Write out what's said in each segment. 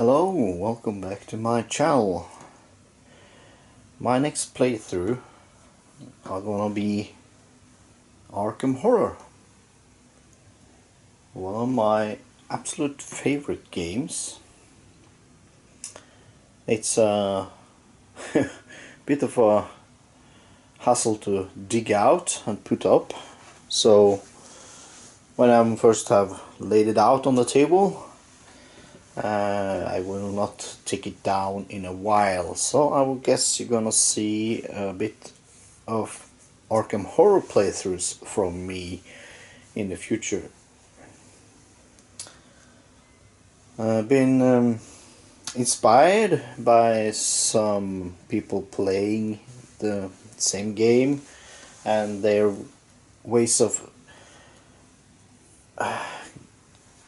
Hello, welcome back to my channel. My next playthrough are gonna be Arkham Horror. One of my absolute favorite games. It's a bit of a hassle to dig out and put up, so when I first have laid it out on the table, I will not take it down in a while, so I will guess you're gonna see a bit of Arkham Horror playthroughs from me in the future. I've been inspired by some people playing the same game and their ways of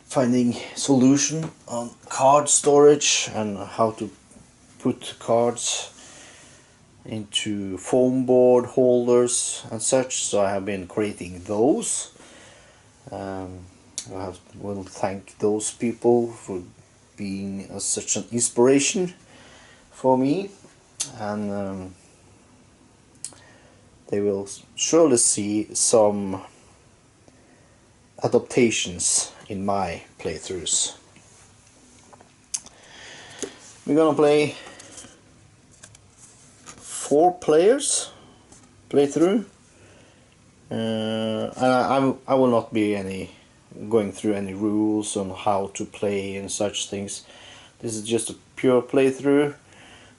finding solution on card storage and how to put cards into foam board holders and such, so I have been creating those. I will thank those people for being such an inspiration for me, and they will surely see some adaptations in my playthroughs. We're gonna play 4 players playthrough, and I will not be going through any rules on how to play and such things. This is just a pure playthrough.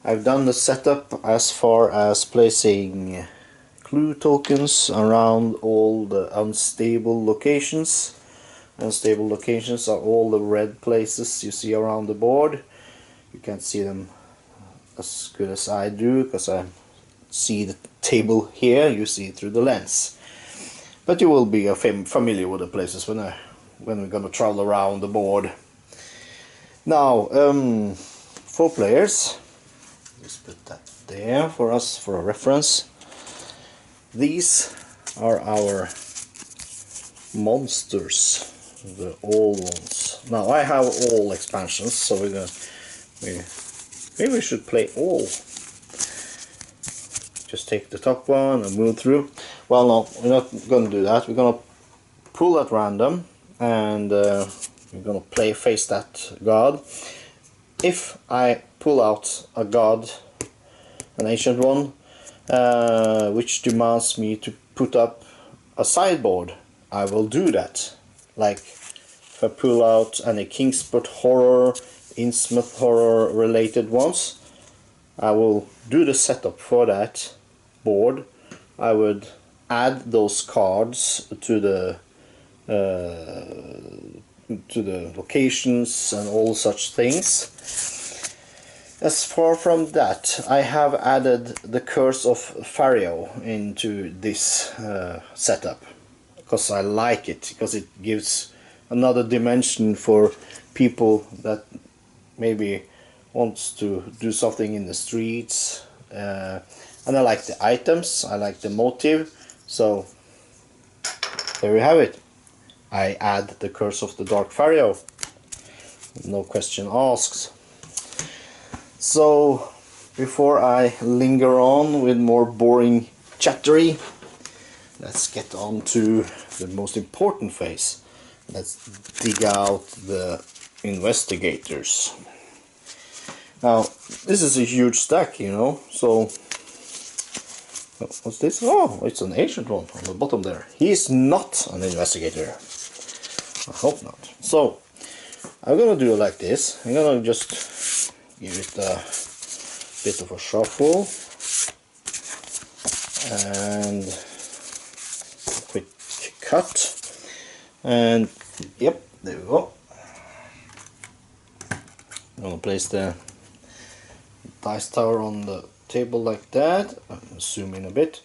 I've done the setup as far as placing clue tokens around all the unstable locations. Unstable locations are all the red places you see around the board. You can't see them as good as I do because I see the table here, you see it through the lens. But you will be familiar with the places when we're gonna travel around the board. Now, 4 players. Just put that there for us for a reference. These are our monsters, the old ones. Now I have all expansions, so maybe we should play all. Just take the top one and move through. Well, no, we're not going to do that. We're going to pull at random, and we're going to face that god. If I pull out a god, an ancient one, which demands me to put up a sideboard, I will do that. Like if I pull out any Kingsport Horror, Innsmouth Horror related ones, I will do the setup for that board. I would add those cards to the locations and all such things. As far from that, I have added the Curse of Fario into this setup because I like it, because it gives another dimension for people that maybe wants to do something in the streets, and I like the items, I like the motive, so there we have it. I add the Curse of the Dark Fario, no question asked. So before I linger on with more boring chattery, let's get on to the most important phase. Let's dig out the investigators. Now, this is a huge stack, you know, so what's this? Oh, it's an ancient one on the bottom there. He's not an investigator. I hope not. So, I'm gonna do it like this. I'm gonna just give it a bit of a shuffle and a quick cut, and yep, there we go. I'm gonna place the dice tower on the table like that. I'll zoom in a bit,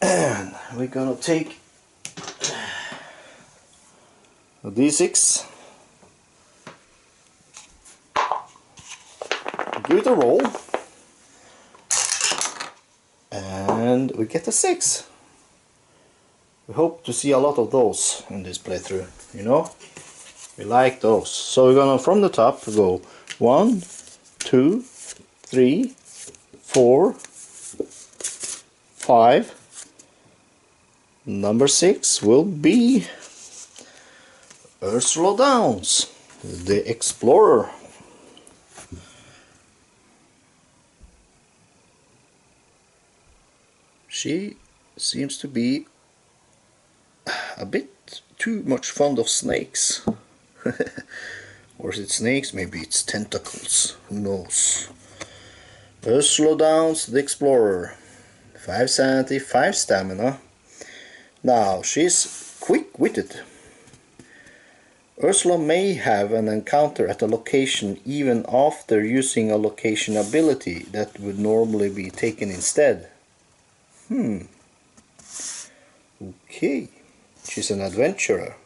and we're gonna take a d6, give it a roll, and we get a 6. We hope to see a lot of those in this playthrough, you know? We like those. So we're gonna, from the top, go 1, 2, 3, 4, 5. Number 6 will be Ursula Downs, the Explorer. She seems to be a bit too much fond of snakes. Or is it snakes? Maybe it's tentacles. Who knows? Ursula Downs, the Explorer. 5 sanity, 5 stamina. Now, she's quick-witted. Ursula may have an encounter at a location even after using a location ability that would normally be taken instead. Okay, she's an adventurer.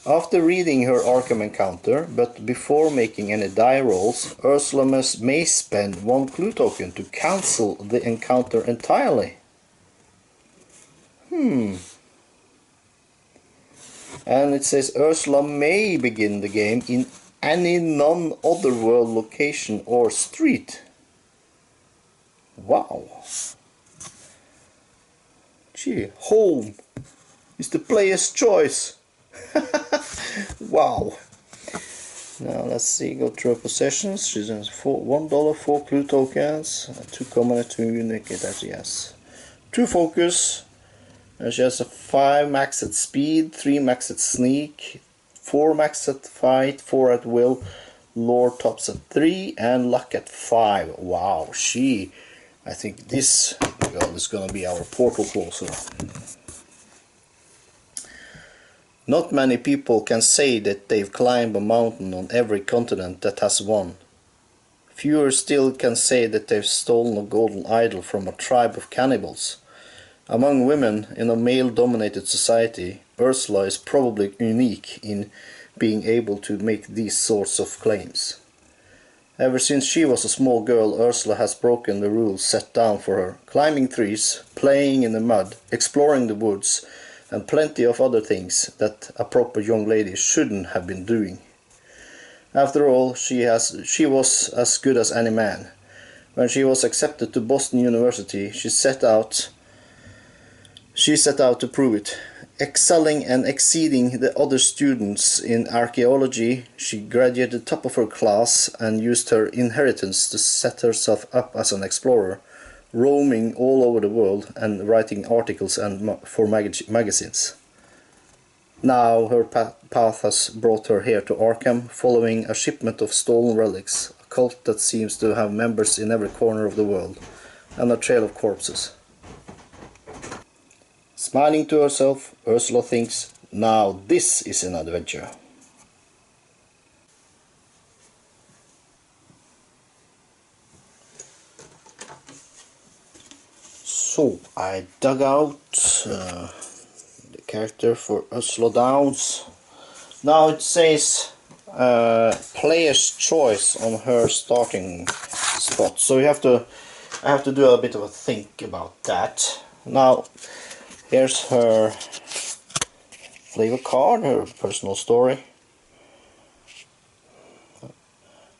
After reading her Arkham encounter, but before making any die rolls, Ursula may spend 1 clue token to cancel the encounter entirely. And it says Ursula may begin the game in any non-otherworld location or street. Wow. Gee, home is the player's choice. Wow. Now let's see, go through her possessions. She has $1, 4 clue tokens, 2 common and 2 unique, that's yes. 2 focus, and she has a 5 max at speed, 3 max at sneak, 4 max at fight, 4 at will, lore tops at 3, and luck at 5. Wow, I think this girl is gonna be our portal closer. Not many people can say that they've climbed a mountain on every continent that has one. Fewer still can say that they've stolen a golden idol from a tribe of cannibals. Among women in a male-dominated society, Ursula is probably unique in being able to make these sorts of claims. Ever since she was a small girl, Ursula has broken the rules set down for her, climbing trees, playing in the mud, exploring the woods, and plenty of other things that a proper young lady shouldn't have been doing. After all, she was as good as any man. When she was accepted to Boston University, she set out to prove it. Excelling and exceeding the other students in archaeology, she graduated top of her class and used her inheritance to set herself up as an explorer, roaming all over the world and writing articles for magazines. Now her path has brought her here to Arkham, following a shipment of stolen relics, a cult that seems to have members in every corner of the world, and a trail of corpses. Smiling to herself, Ursula thinks, now this is an adventure. So I dug out the character for Ursula Downs. Now it says player's choice on her starting spot. So I have to do a bit of a think about that. Now here's her flavor card, her personal story.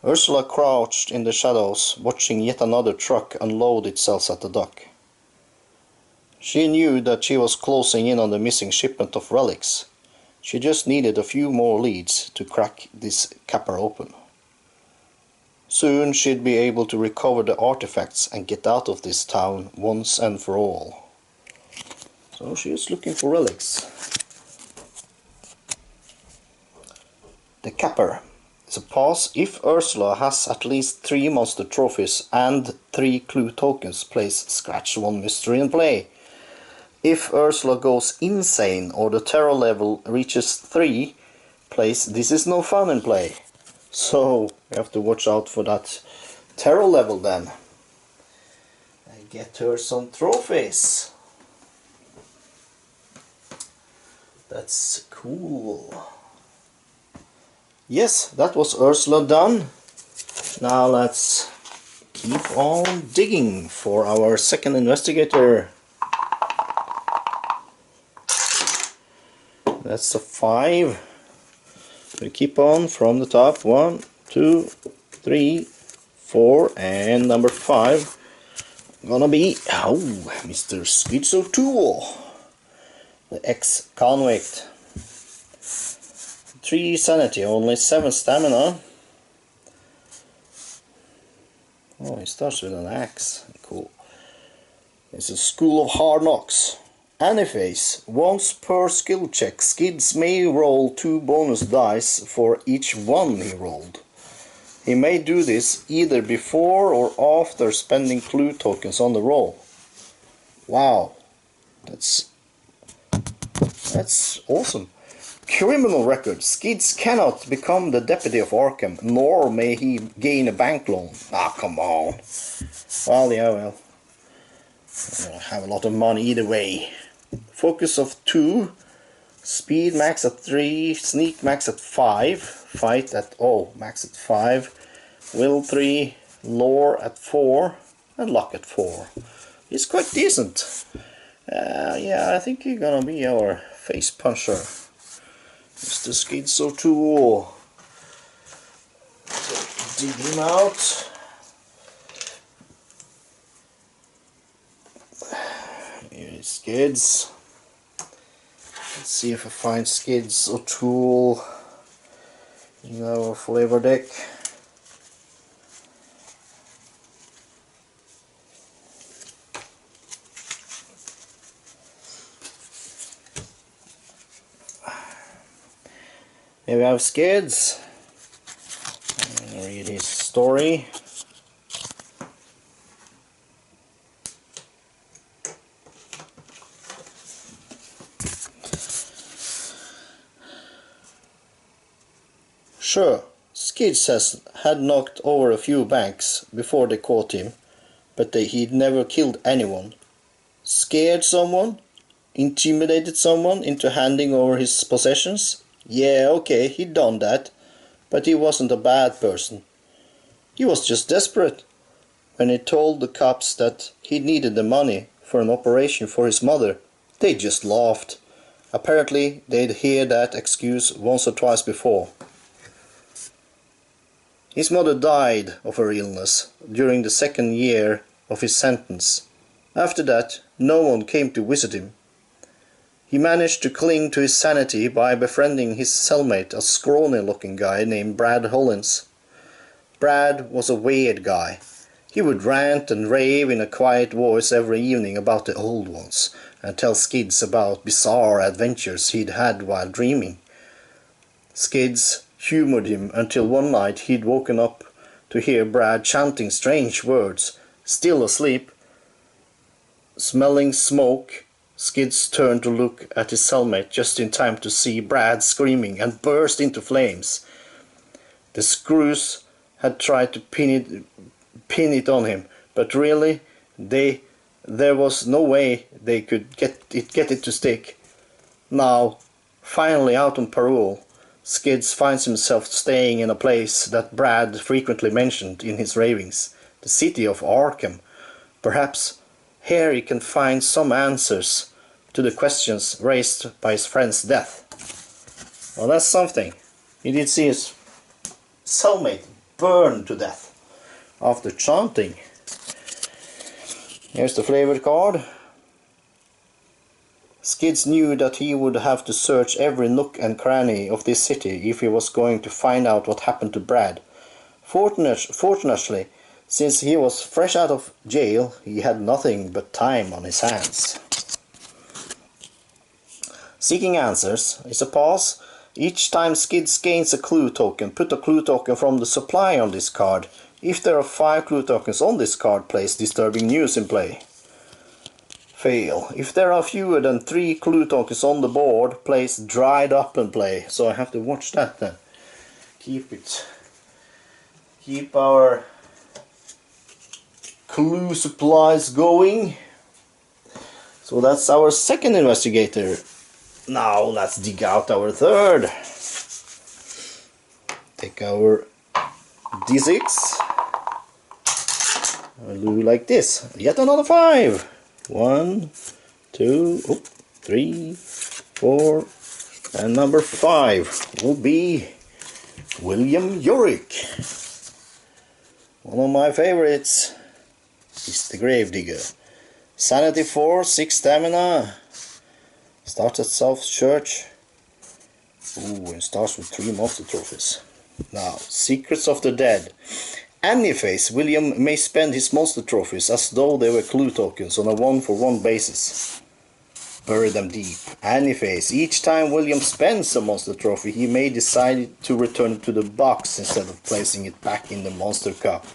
Ursula crouched in the shadows, watching yet another truck unload itself at the dock. She knew that she was closing in on the missing shipment of relics. She just needed a few more leads to crack this capper open. Soon she'd be able to recover the artifacts and get out of this town once and for all. So she is looking for relics. The capper is a pass if Ursula has at least 3 monster trophies and 3 clue tokens. Place scratch 1 mystery and play. If Ursula goes insane or the terror level reaches 3, place this is no fun in play. So we have to watch out for that terror level then. And get her some trophies. That's cool. Yes, that was Ursula done. Now let's keep on digging for our second investigator. That's a 5. We keep on from the top. 1, 2, 3, 4, and number 5 gonna be Mr. Schizo Tool, the ex-convict. 3 sanity, only 7 stamina. Oh, he starts with an axe. Cool. It's a School of Hard Knocks. Any phase. Once per skill check, Skids may roll 2 bonus dice for each one he rolled. He may do this either before or after spending clue tokens on the roll. Wow. That's awesome. Criminal record. Skids cannot become the deputy of Arkham, nor may he gain a bank loan. Ah, come on. Well, yeah, well. I don't have a lot of money either way. Focus of 2. Speed max at 3. Sneak max at 5. Fight at, max at 5. Will 3. Lore at 4. And luck at 4. He's quite decent. Yeah, I think he's gonna be our face puncher. Mr. Schizo Tool. Dig him out. Here is Skids. Let's see if I find Skids or Tool in our flavor deck. Here we have Skids. Read his story. Sure, Skids had knocked over a few banks before they caught him, but he'd never killed anyone. Scared someone? Intimidated someone into handing over his possessions? Yeah, okay, he'd done that, but he wasn't a bad person. He was just desperate. When he told the cops that he needed the money for an operation for his mother, they just laughed. Apparently, they'd heard that excuse once or twice before. His mother died of her illness during the 2nd year of his sentence. After that, no one came to visit him. He managed to cling to his sanity by befriending his cellmate, a scrawny-looking guy named Brad Hollins. Brad was a weird guy. He would rant and rave in a quiet voice every evening about the old ones, and tell Skids about bizarre adventures he'd had while dreaming. Skids humoured him until one night he'd woken up to hear Brad chanting strange words. Still asleep, smelling smoke, Skids turned to look at his cellmate just in time to see Brad screaming and burst into flames. The screws had tried to pin it on him, but really there was no way they could get it to stick. Now, finally out on parole, Skids finds himself staying in a place that Brad frequently mentioned in his ravings, the city of Arkham. Perhaps here he can find some answers to the questions raised by his friend's death. Well, that's something. He did see his cellmate burned to death after chanting. Here's the flavor card. Skids knew that he would have to search every nook and cranny of this city if he was going to find out what happened to Brad. Fortunately, since he was fresh out of jail, he had nothing but time on his hands. Seeking answers is a pause. Each time Skids gains a clue token, put a clue token from the supply on this card. If there are 5 clue tokens on this card, place disturbing news in play. Fail. If there are fewer than 3 clue tokens on the board, place dried up in play. So I have to watch that then. Keep our clue supplies going. So that's our second investigator. Now let's dig out our third. Take our D6. I'll do like this. Yet another 5. 1, 2, 3, 4, and number 5 will be William Yorick. One of my favorites is the Gravedigger. Sanity 4, 6 stamina. Starts at South Church. Ooh, and starts with 3 monster trophies. Now, Secrets of the Dead. Any phase, William may spend his monster trophies as though they were clue tokens on a 1-for-1 basis. Bury them deep. Any phase. Each time William spends a monster trophy, he may decide to return it to the box instead of placing it back in the monster cup.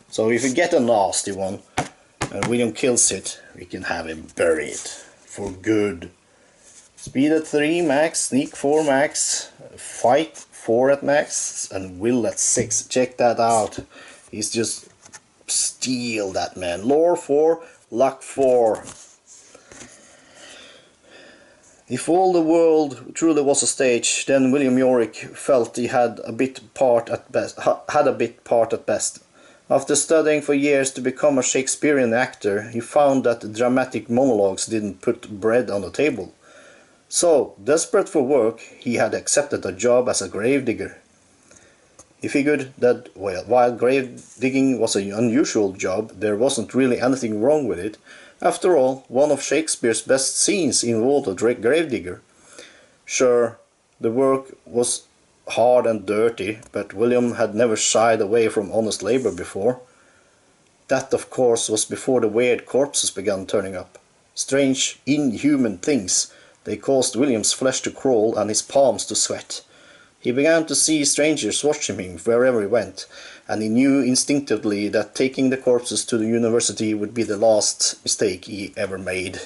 So if you get a nasty one and William kills it, we can have him bury it for good. Speed at 3 max, sneak 4 max, fight 4 at max, and will at 6. Check that out. He's just steal that man. Lore 4, luck 4. If all the world truly was a stage, then William Yorick felt he had a bit part at best. After studying for years to become a Shakespearean actor, he found that dramatic monologues didn't put bread on the table. So, desperate for work, he had accepted a job as a gravedigger. He figured that while grave digging was an unusual job, there wasn't really anything wrong with it. After all, one of Shakespeare's best scenes involved a gravedigger. Sure, the work was hard and dirty, but William had never shied away from honest labor before. That, of course, was before the weird corpses began turning up. Strange, inhuman things. They caused William's flesh to crawl and his palms to sweat. He began to see strangers watching him wherever he went, and he knew instinctively that taking the corpses to the university would be the last mistake he ever made.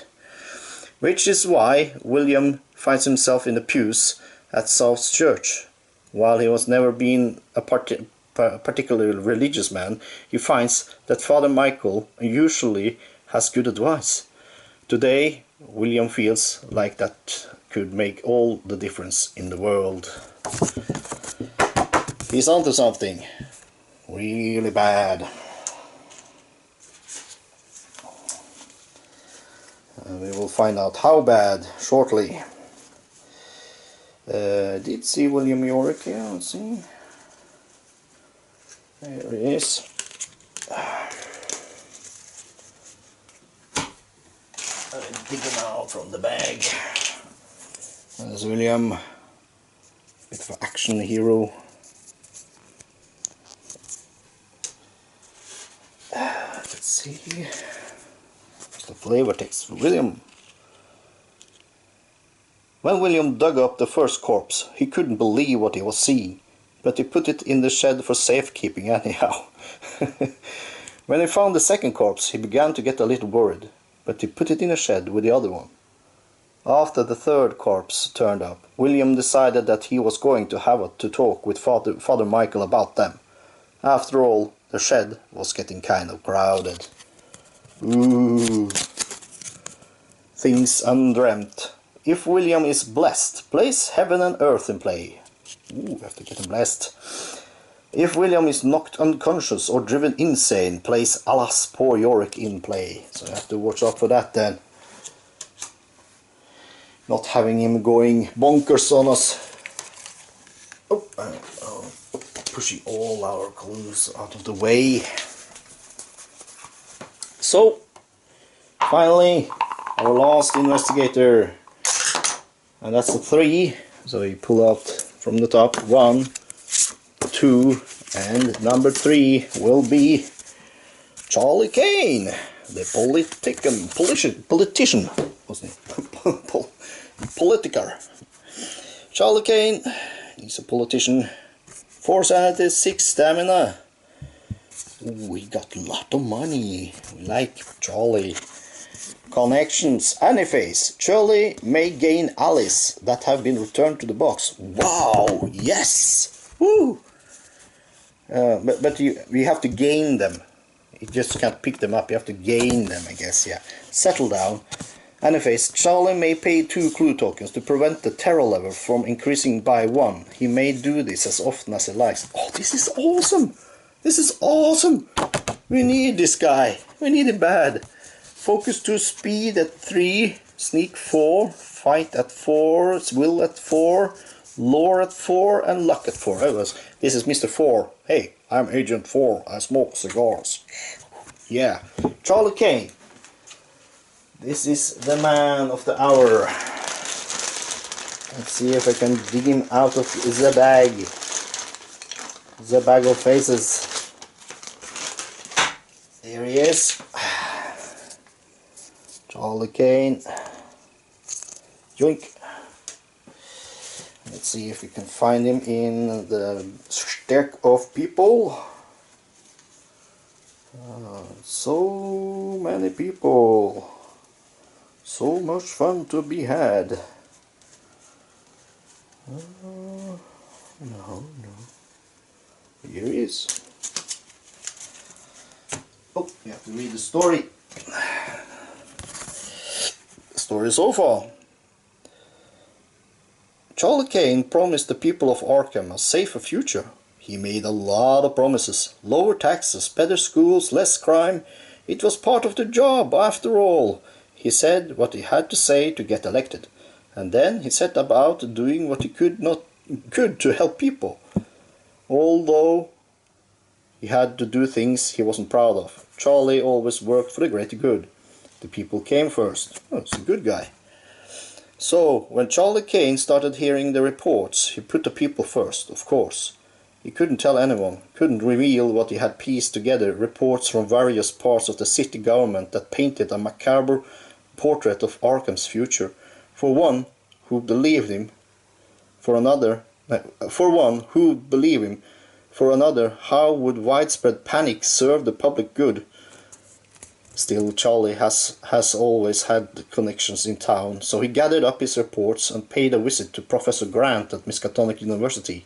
Which is why William finds himself in the pews at South Church. While he was never been a particularly religious man, he finds that Father Michael usually has good advice. Today, William feels like that could make all the difference in the world. He's onto something really bad. And we will find out how bad shortly. Did see William Yorick here, let's see. There he is. Dig him out from the bag. There's William, bit of an action hero. Let's see. What's the flavor text? William. When William dug up the first corpse, he couldn't believe what he was seeing, but he put it in the shed for safekeeping anyhow. When he found the second corpse, he began to get a little worried, but he put it in a shed with the other one. After the third corpse turned up, William decided that he was going to have to talk with Father Michael about them. After all, the shed was getting kind of crowded. Ooh. Things undreamt. If William is blessed, place heaven and earth in play. Ooh, we have to get him blessed. If William is knocked unconscious or driven insane, place alas poor Yorick in play. So you have to watch out for that then. Not having him going bonkers on us. Oh, pushing all our clues out of the way. So, finally, our last investigator. And that's the 3. So you pull out from the top 1, 2, and number 3 will be Charlie Kane, the politician. What's his name? Politiker. Charlie Kane, he's a politician. 4 sanity, 6 stamina. Ooh, he got a lot of money. We like Charlie. Connections, any phase. Charlie may gain allies that have been returned to the box. Wow, yes! Woo! But you have to gain them. You just can't pick them up, you have to gain them, I guess, yeah. Settle down. Any phase. Charlie may pay 2 clue tokens to prevent the terror level from increasing by 1. He may do this as often as he likes. Oh, this is awesome! This is awesome! We need this guy. We need him bad. Focus 2, speed at 3, sneak 4, fight at 4, will at 4, Lore at 4 and luck at 4. This is Mr. 4. Hey, I'm Agent 4. I smoke cigars. Yeah. Charlie Kane. This is the man of the hour. Let's see if I can dig him out of the bag. The bag of faces. There he is. Charlie Kane. Yoink. Let's see if we can find him in the stack of people. So many people. So much fun to be had. No. Here he is. Oh, we have to read the story. Story so far. Charlie Kane promised the people of Arkham a safer future. He made a lot of promises. Lower taxes, better schools, less crime. It was part of the job, after all. He said what he had to say to get elected. And then he set about doing what he could to help people. Although he had to do things he wasn't proud of. Charlie always worked for the greater good. The people came first. Oh, he's a good guy. So, when Charlie Kane started hearing the reports, he put the people first, of course. He couldn't tell anyone, couldn't reveal what he had pieced together, reports from various parts of the city government that painted a macabre portrait of Arkham's future. For one who believed him, for another, how would widespread panic serve the public good? Still, Charlie has always had connections in town, so he gathered up his reports and paid a visit to Professor Grant at Miskatonic University.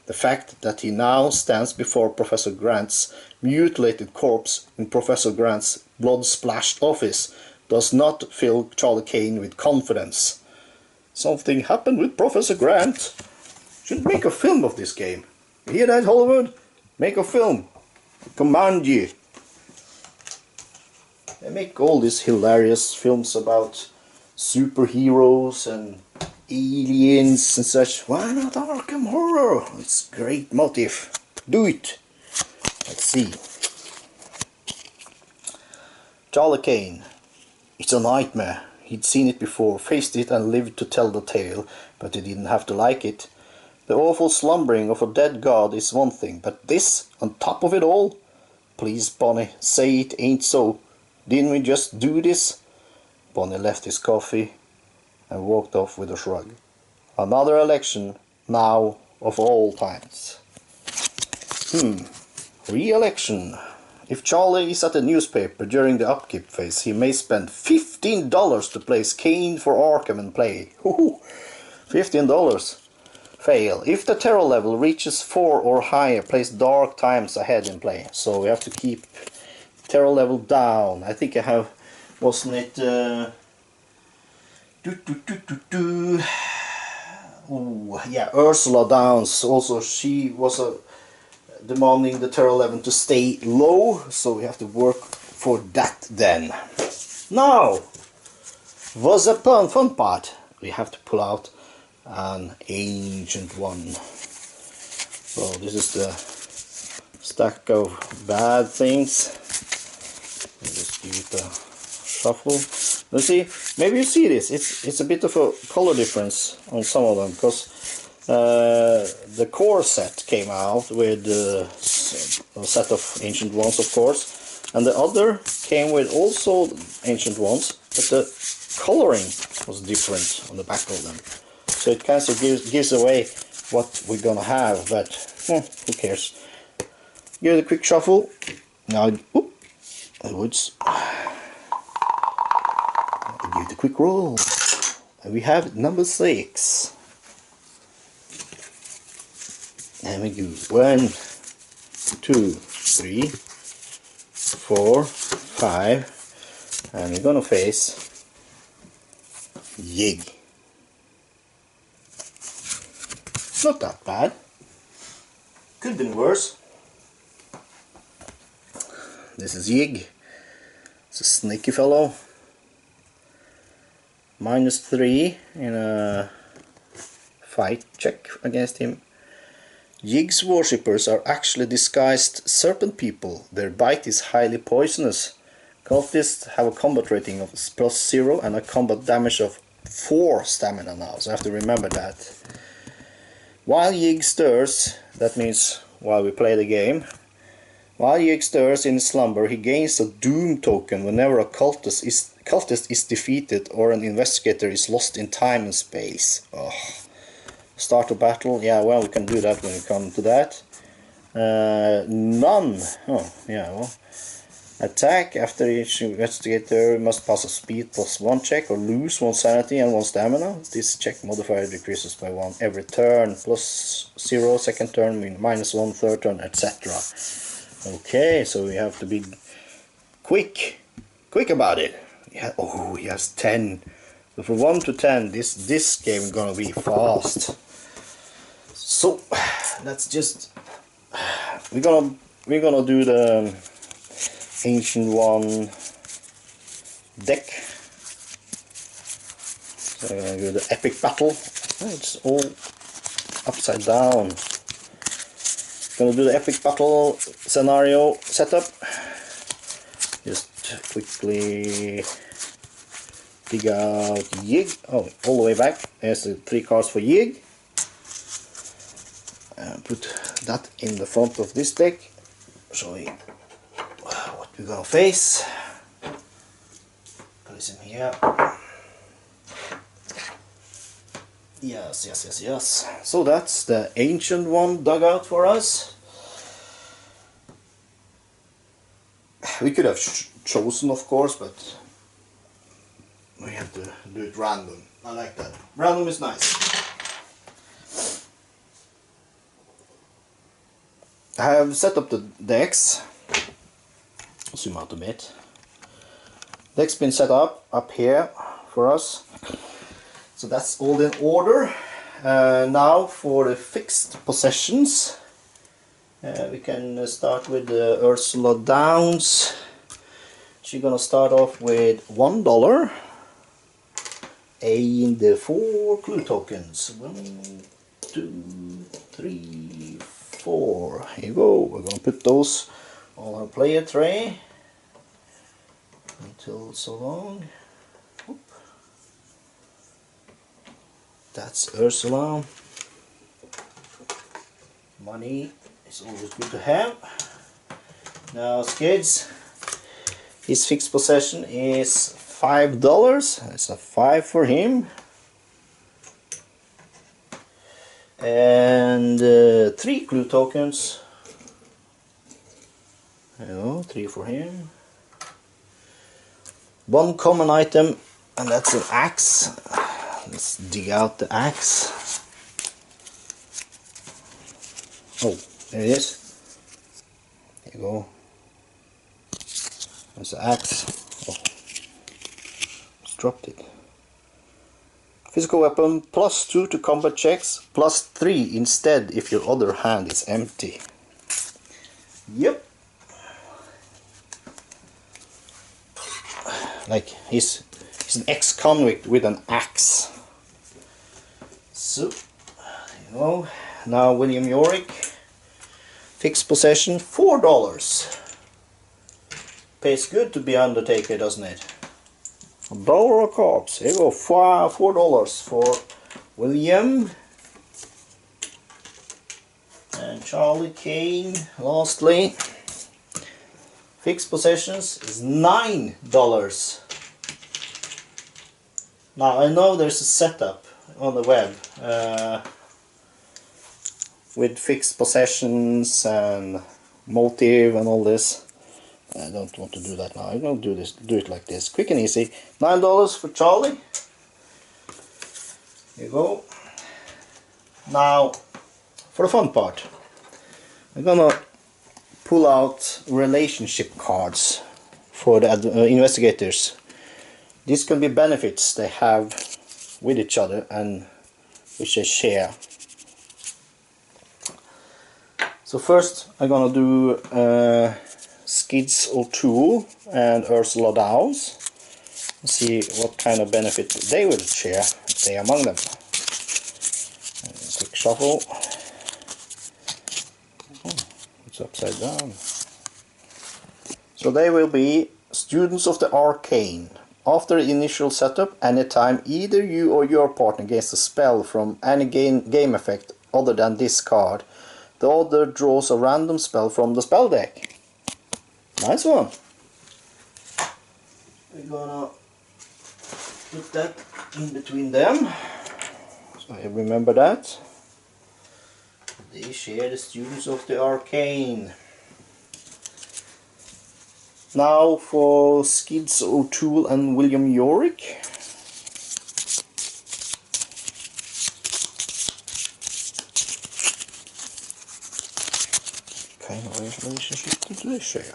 The fact that he now stands before Professor Grant's mutilated corpse in Professor Grant's blood-splashed office does not fill Charlie Kane with confidence. Something happened with Professor Grant. Should make a film of this game. You hear that, Hollywood? Make a film. Command you. They make all these hilarious films about superheroes and aliens and such. Why not Arkham Horror? It's a great motive. Do it. Let's see. Charlie Kane. It's a nightmare. He'd seen it before, faced it and lived to tell the tale, but he didn't have to like it. The awful slumbering of a dead god is one thing, but this, on top of it all? Please, Bonnie, say it ain't so. Didn't we just do this? Bonnie left his coffee and walked off with a shrug. Another election, now of all times. Re-election. If Charlie is at the newspaper during the upkeep phase, he may spend $15 to place Kane for Arkham and play. $15. Fail. If the terror level reaches 4 or higher, place Dark Times ahead in play. So we have to keep terror level down. I think I have, wasn't it Ooh, yeah, Ursula Downs. Also, she was demanding the terror level to stay low, so we have to work for that then. Now, was a fun part. We have to pull out an ancient one. So this is the stack of bad things. I'll just give it a shuffle. Let's see, maybe you see this. It's a bit of a color difference on some of them, because the core set came out with a set of ancient ones, of course, and the other came with also ancient ones, but the coloring was different on the back of them. So it kind of gives away what we're gonna have, but who cares? Give it a quick shuffle. Now, woods. Give it a quick roll. And we have number 6. And we go 1, 2, 3, 4, 5, and we're gonna face Yig. Not that bad. Could have been worse. This is Yig. It's a snaky fellow. -3 in a fight check against him. Yig's worshippers are actually disguised serpent people. Their bite is highly poisonous. Cultists have a combat rating of +0 and a combat damage of 4 stamina now, so I have to remember that. While Yig stirs, that means while we play the game, while Yig stirs in slumber, he gains a doom token whenever a cultist is defeated or an investigator is lost in time and space. Oh. Start a battle, yeah, well, we can do that when we come to that. None. Oh, yeah, well. Attack after each investigator must pass a speed +1 check or lose 1 sanity and 1 stamina. This check modifier decreases by 1 every turn, +0 second turn, -1 third turn, etc. Okay, so we have to be quick about it. Yeah, oh, he has 10. So from 1 to 10, this game is gonna be fast. So let's just we're gonna do the Ancient One deck. So I'm gonna do the epic battle. It's all upside down. Gonna do the epic battle scenario setup. Just quickly dig out Yig. Oh, all the way back. There's the 3 cards for Yig. And put that in the front of this deck. Show you what we're gonna face. Place him here. Yes. So that's the Ancient One dug out for us. We could have chosen, of course, but we have to do it random. I like that. Random is nice. I have set up the decks. Zoom out a bit. Deck's been set up here for us. So that's all in order. Now for the fixed possessions. We can start with Ursula Downs. She's gonna start off with $1 and the 4 clue tokens. 1, 2, 3, 4. Here you go. We're gonna put those on our player tray until so long. Oop. That's Ursula. Money is always good to have. Now, kids, his fixed possession is $5. It's a 5 for him. And 3 clue tokens. There you go, 3 for him. 1 common item, and that's an axe. Let's dig out the axe. Oh, there it is. There you go. There's the axe. Oh, just dropped it. Physical weapon, +2 to combat checks, +3 instead if your other hand is empty. Yep. Like he's an ex-convict with an axe. So, there you go. Now William Yorick. Fixed possession, $4. Pays good to be Undertaker, doesn't it? $1 a corpse. Here you go, $4 for William. And Charlie Kane, lastly. Fixed possessions is $9. Now I know there's a setup on the web with fixed possessions and motive and all this. I don't want to do that now. I'm going to do it like this, quick and easy. $9 for Charlie. Here you go. Now for the fun part, I'm gonna pull out relationship cards for the investigators. These can be benefits they have with each other and which they share. So first I'm gonna do Skids O'Toole and Ursula Downs. See what kind of benefit they will share, say, among them. shuffle. Oh, it's upside down. So they will be students of the arcane. After the initial setup, anytime either you or your partner gains a spell from any game effect other than this card, the other draws a random spell from the spell deck. Nice one. We're gonna put that in between them. So I remember that. They share the students of the arcane. Now for Skids O'Toole and William Yorick. Kind of relationship do they share?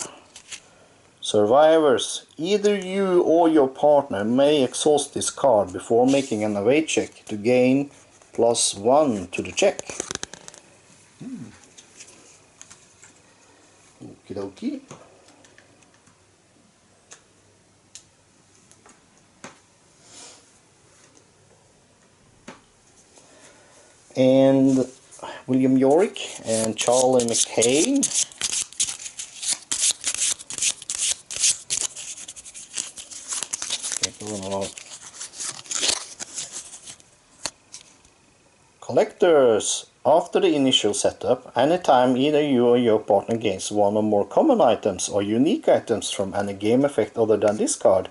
Survivors. Either you or your partner may exhaust this card before making an away check to gain +1 to the check. Okie dokie. And William Yorick and Charlie McCain. Collectors. After the initial setup, anytime either you or your partner gains one or more common items or unique items from any game effect other than this card,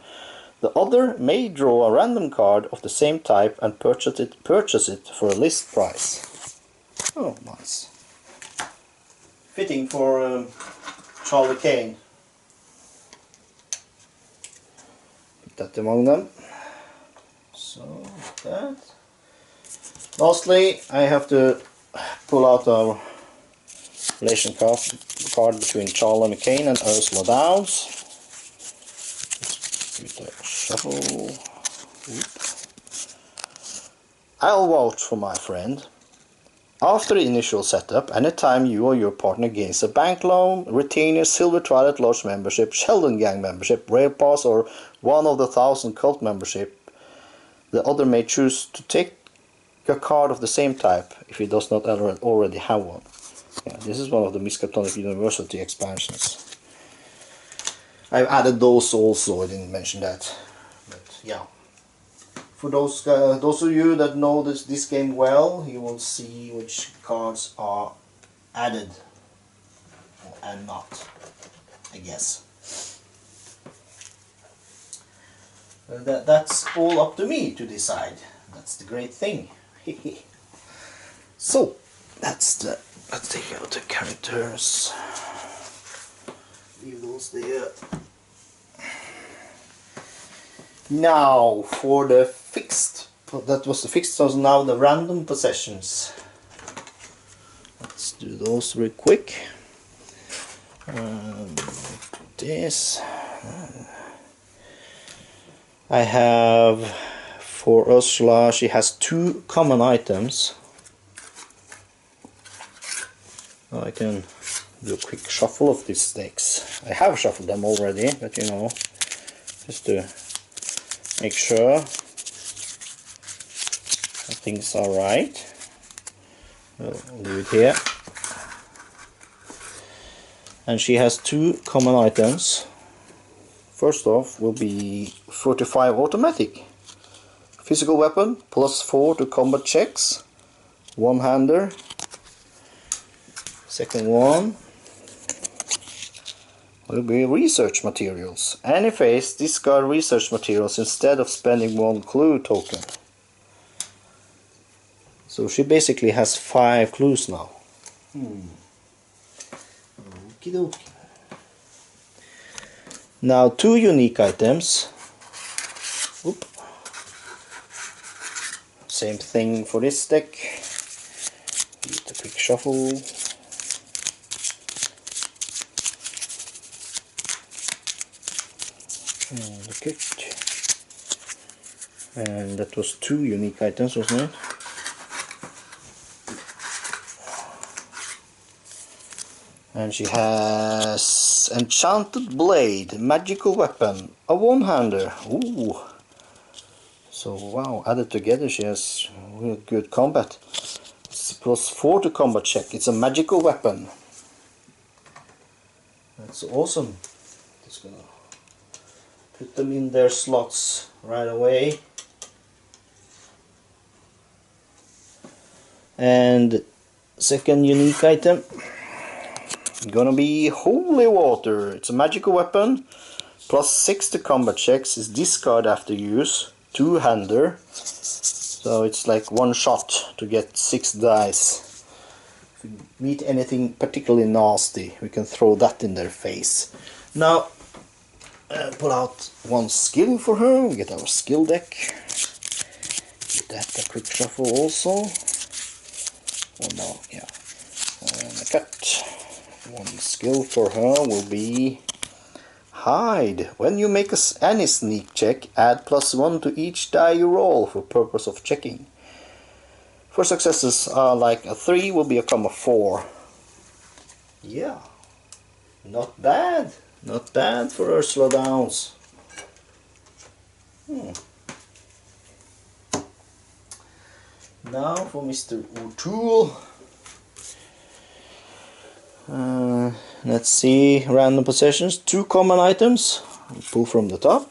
the other may draw a random card of the same type and purchase it for a list price. Oh, nice. Fitting for Charlie Kane. Put that among them. So, that. Lastly, I have to pull out a relation card between Charlie McCain and Ursula Downs. Shuffle. I'll vouch for my friend. After the initial setup, anytime you or your partner gains a bank loan, retainer, Silver Twilight Lodge membership, Sheldon Gang membership, Rare Pass, or one of the 1,000 cult membership, the other may choose to take a card of the same type if he does not already have one. Yeah, this is one of the Miskatonic University expansions. I've added those also, I didn't mention that. But yeah. For those of you that know this game well, you will see which cards are added and not, I guess. That's all up to me to decide. That's the great thing. So, let's take out the characters. Leave those there. Now for the fixed. That was the fixed, so now the random possessions. Let's do those real quick. This. I have for Ursula, she has 2 common items. I can do a quick shuffle of these sticks. I have shuffled them already, but you know, just to make sure things are right. We'll leave it here. And she has 2 common items. First off will be 45 automatic. Physical weapon, +4 to combat checks. One-hander. Second one will be research materials. Any phase, discard research materials instead of spending 1 clue token. So she basically has 5 clues now. Okie dokie. Now 2 unique items. Oop. Same thing for this deck. Give it a quick shuffle. And the kick. And that was 2 unique items, wasn't it? And she has Enchanted Blade, Magical Weapon, a one-hander. Ooh. So wow, added together she has real good combat. Let's It's +4 to combat check. It's a magical weapon. That's awesome. Just gonna put them in their slots right away. And second unique item gonna be holy water. It's a magical weapon. +6 to combat checks. Is discard after use. Two-hander. So it's like one shot to get 6 dice. If we meet anything particularly nasty, we can throw that in their face. Now, pull out one skill for her. We get our skill deck. Give that a quick shuffle also. Oh no, yeah. And a cut. One skill for her will be hide. When you make any sneak check, add +1 to each die you roll for purpose of checking. For successes like a 3 will be a comma 4. Yeah, not bad. Not bad for Ursula Downs. Now for Mr. O'Toole. Let's see, random possessions, 2 common items. We'll pull from the top.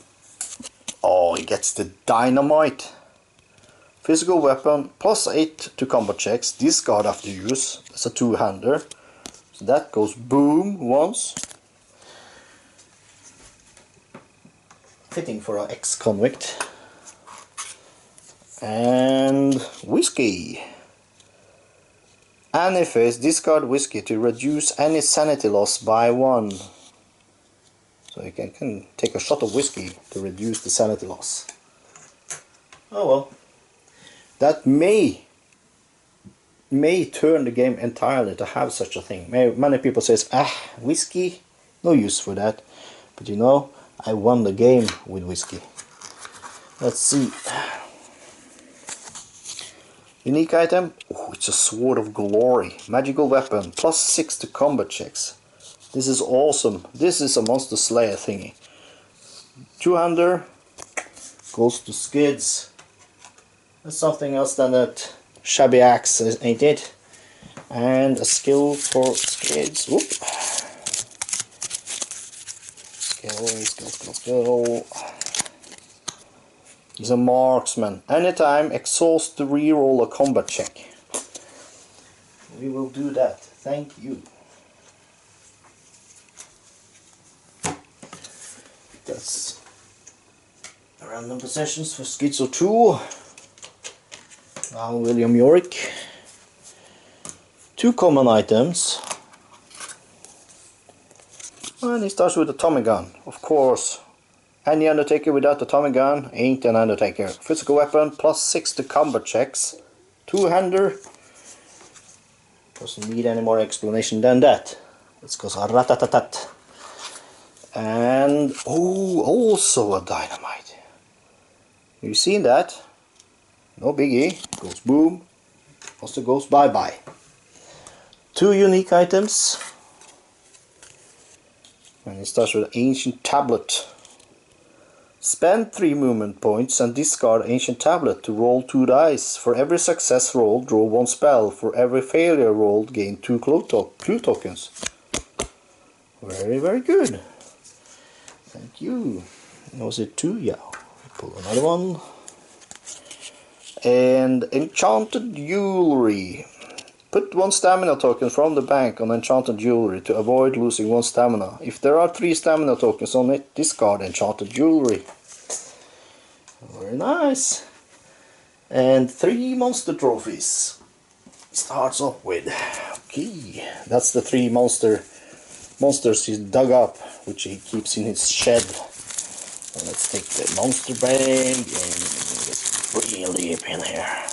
Oh, he gets the dynamite. Physical weapon, +8 to combat checks, discard after use. That's a two-hander. So that goes boom once. Fitting for an ex-convict. And whiskey. Any phase, discard whiskey to reduce any sanity loss by 1. So you can take a shot of whiskey to reduce the sanity loss. Oh well. That may turn the game entirely to have such a thing. Many people say, whiskey, no use for that. But you know, I won the game with whiskey. Let's see. Unique item, oh, it's a Sword of Glory, magical weapon, +6 to combat checks. This is awesome. This is a monster slayer thingy. Two-hander, goes to skids. That's something else than that shabby axe, ain't it? And a skill for skids. Whoop. Skill. He's a marksman. Anytime, exhaust to reroll a combat check. We will do that. Thank you. That's random possessions for Schizo 2. Now William Yorick. 2 common items. And he starts with a Tommy gun, of course. Any Undertaker without a Tommy gun ain't an Undertaker. Physical weapon, +6 to combat checks. Two-hander. Doesn't need any more explanation than that. Let's go ratatatat. And oh, also a dynamite. You seen that? No biggie. Goes boom. Also goes bye-bye. 2 unique items. And it starts with an ancient tablet. Spend 3 movement points and discard ancient tablet to roll 2 dice. For every success rolled, draw 1 spell. For every failure rolled, gain 2 clue tokens. Very, very good. Thank you. Was it 2? Yeah. Pull another one. And enchanted jewelry. Put 1 stamina token from the bank on enchanted jewelry to avoid losing 1 stamina. If there are 3 stamina tokens on it, discard enchanted jewelry. Very nice. And 3 monster trophies. Starts off with. Okay, that's the 3 monsters he dug up, which he keeps in his shed. And let's take the monster bag and get real deep in here.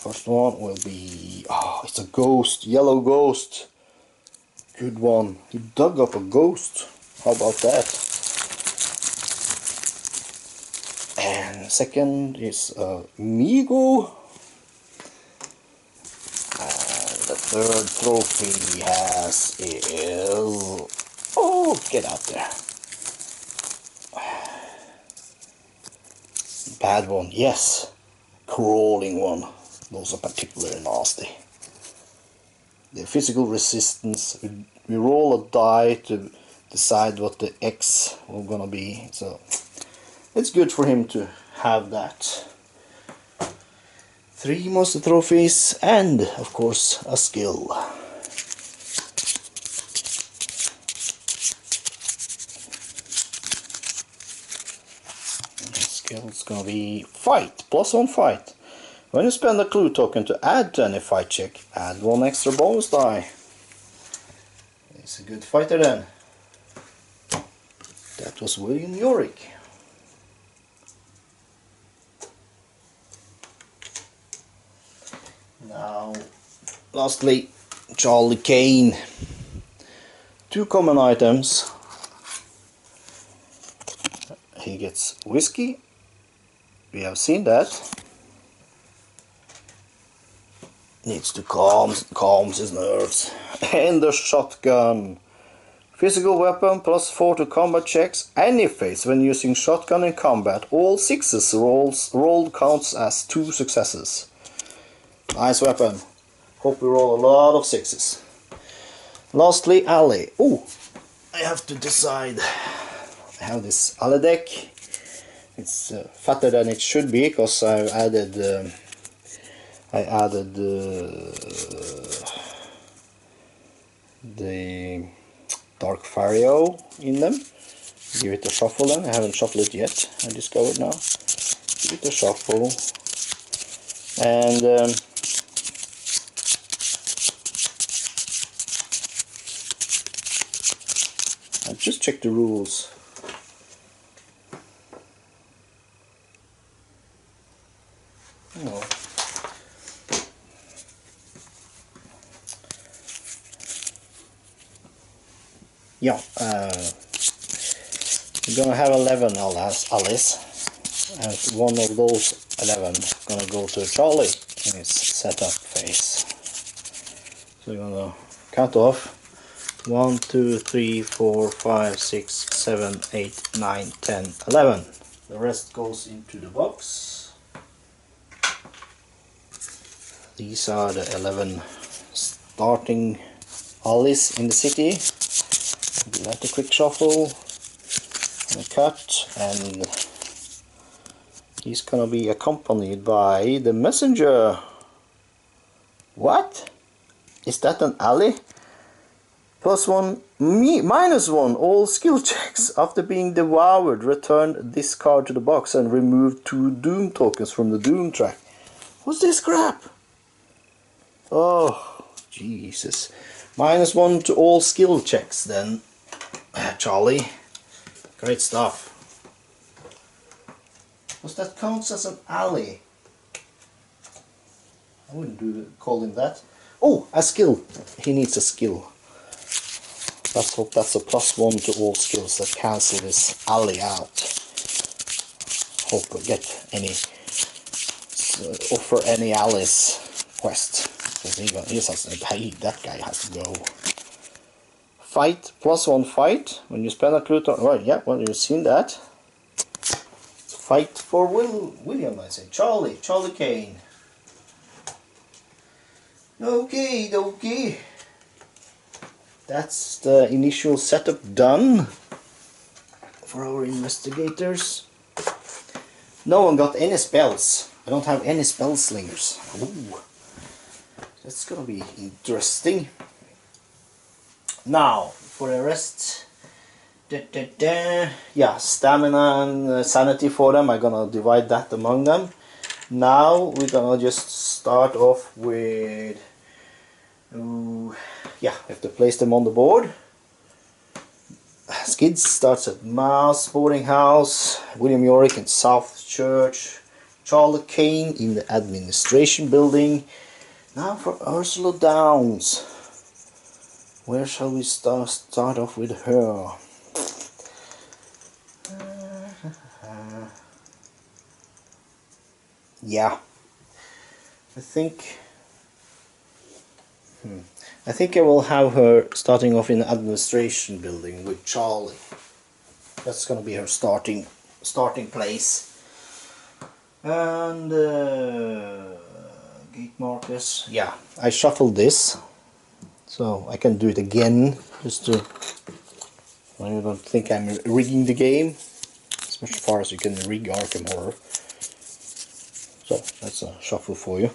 First one will be, it's a ghost, yellow ghost. Good one. He dug up a ghost. How about that? And second is Migo. And the third trophy he has is, get out there. Bad one, yes. Crawling one. Those are particularly nasty. The physical resistance, we roll a die to decide what the X will gonna be, so it's good for him to have that. 3 monster trophies and of course a skill. Skill's gonna be fight, +1 fight. When you spend a clue token to add to any fight check, add 1 extra bonus die. He's a good fighter then. That was William Yorick. Now, lastly, Charlie Kane. 2 common items. He gets whiskey. We have seen that. Needs to calms his nerves. And the shotgun. Physical weapon +4 to combat checks. Any phase when using shotgun in combat. All 6s rolled counts as 2 successes. Nice weapon. Hope we roll a lot of 6s. Lastly, alley. Oh, I have to decide. I have this alley deck. It's fatter than it should be because I added the dark Fario in them. Give it a shuffle then. I haven't shuffled it yet. I discovered now. Give it a shuffle. And I just checked the rules. Oh. Yeah, we're gonna have 11 allies, and one of those 11 gonna go to Charlie in his setup phase. So we're gonna count off 1, 2, 3, 4, 5, 6, 7, 8, 9, 10, 11. The rest goes into the box. These are the 11 starting allies in the city. Let a quick shuffle and a cut, and he's gonna be accompanied by the messenger. What? Is that an ally? +1, -1, all skill checks. After being devoured, return this card to the box and remove 2 doom tokens from the doom track. What's this crap? Oh, Jesus. -1 to all skill checks then, Charlie. Great stuff. Because that counts as an ally. I wouldn't call him that. Oh, a skill. He needs a skill. Let's hope that's a +1 to all skills that cancel this ally out. Hope we get any offer any allies quest. That guy has to go. Fight, +1 fight. When you spend a clue to... Right, yeah, well, you've seen that. Fight for William, I say. Charlie Kane. Okay. That's the initial setup done for our investigators. No one got any spells. I don't have any spell slingers. Ooh. That's gonna be interesting. Now, for the rest, yeah, stamina and sanity for them, I'm gonna divide that among them. Now, we're gonna just start off with, yeah, we have to place them on the board. Skids starts at Mouse Boarding House, William Yorick in South Church, Charlie Kane in the Administration Building. Now for Ursula Downs. Where shall we start off with her? Yeah, I think I will have her starting off in the Administration Building with Charlie. That's gonna be her starting place. And Gate markers. Yeah, I shuffled this, so I can do it again, just to, when you don't think I'm rigging the game, as much far as you can rig Arkham Horror. So that's a shuffle for you.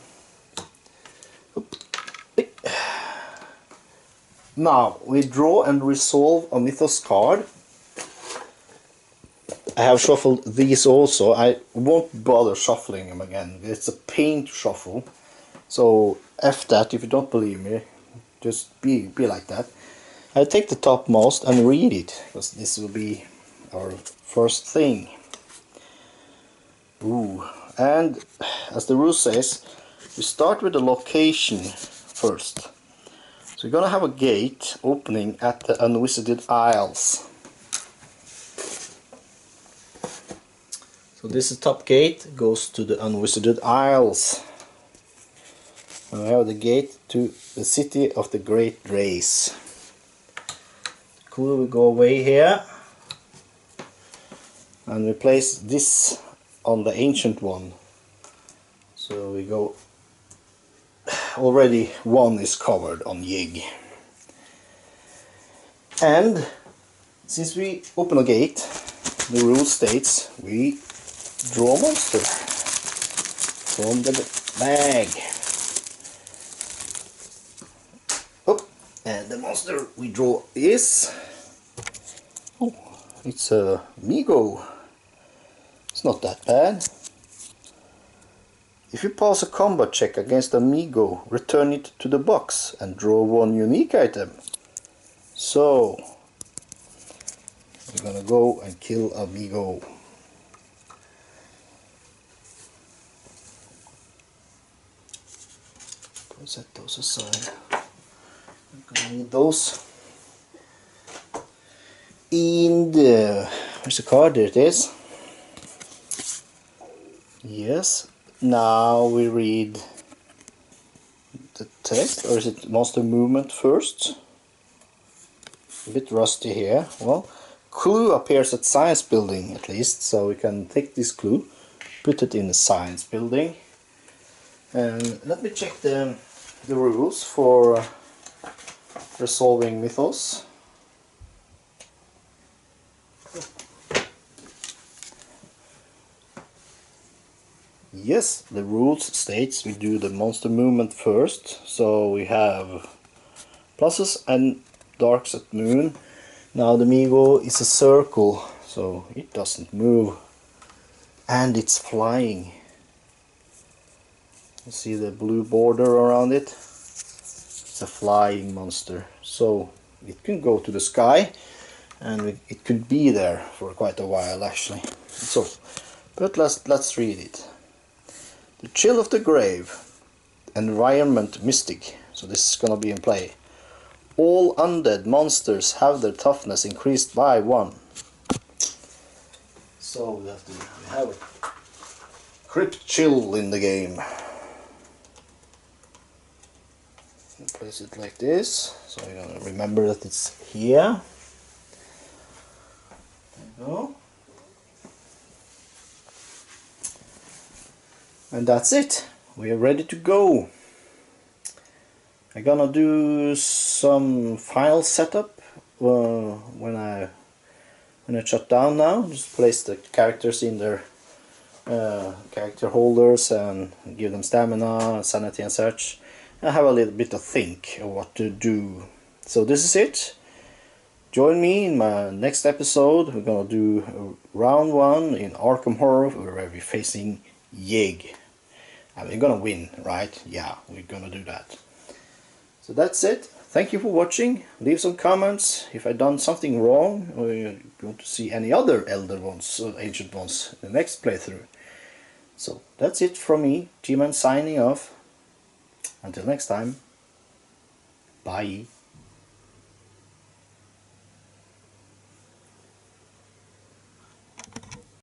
Now we draw and resolve a Mythos card. I have shuffled these also. I won't bother shuffling them again. It's a pain to shuffle. So F that if you don't believe me. Just be like that. I take the topmost and read it, because this will be our first thing. Ooh. And as the rule says, we start with the location first. So we're gonna have a gate opening at the Unvisited Isles. So this is top gate, goes to the Unvisited Isles. And we have the gate to the City of the Great Race. Cool, we go away here. And we place this on the ancient one. So we go, already one is covered on Yig. And since we open a gate, the rule states we draw a monster from the bag. Oh, and the monster we draw is, oh, it's a Migo. It's not that bad. If you pass a combat check against a Migo, return it to the box and draw one unique item. So we're gonna go and kill a Migo. Set those aside. I'm gonna need those. And where's the card? There it is. Yes. Now we read the text, or is it monster movement first? A bit rusty here. Well, clue appears at science building at least, so we can take this clue, put it in the science building. And let me check the rules for resolving Mythos. Yes, the rules states we do the monster movement first, so we have pluses and darks at noon. Now the Migo is a circle, so it doesn't move, and it's flying. You see the blue border around it? It's a flying monster, so it can go to the sky, and it could be there for quite a while actually. So, but let's read it. The chill of the grave, environment mystic, so this is gonna be in play. All undead monsters have their toughness increased by 1. So we have a crypt chill in the game. Place it like this, so you're gonna remember that it's here. There you go. And that's it. We are ready to go. I'm gonna do some final setup when I shut down now. Just place the characters in their character holders and give them stamina, sanity and such. I have a little bit of think of what to do. So this is it. Join me in my next episode. We're gonna do round 1 in Arkham Horror, where we're facing Yig. And we're gonna win, right? Yeah, we're gonna do that. So that's it. Thank you for watching. Leave some comments if I've done something wrong, or you want to see any other elder ones, or ancient ones, in the next playthrough. So that's it from me, G-Man signing off. Until next time, bye.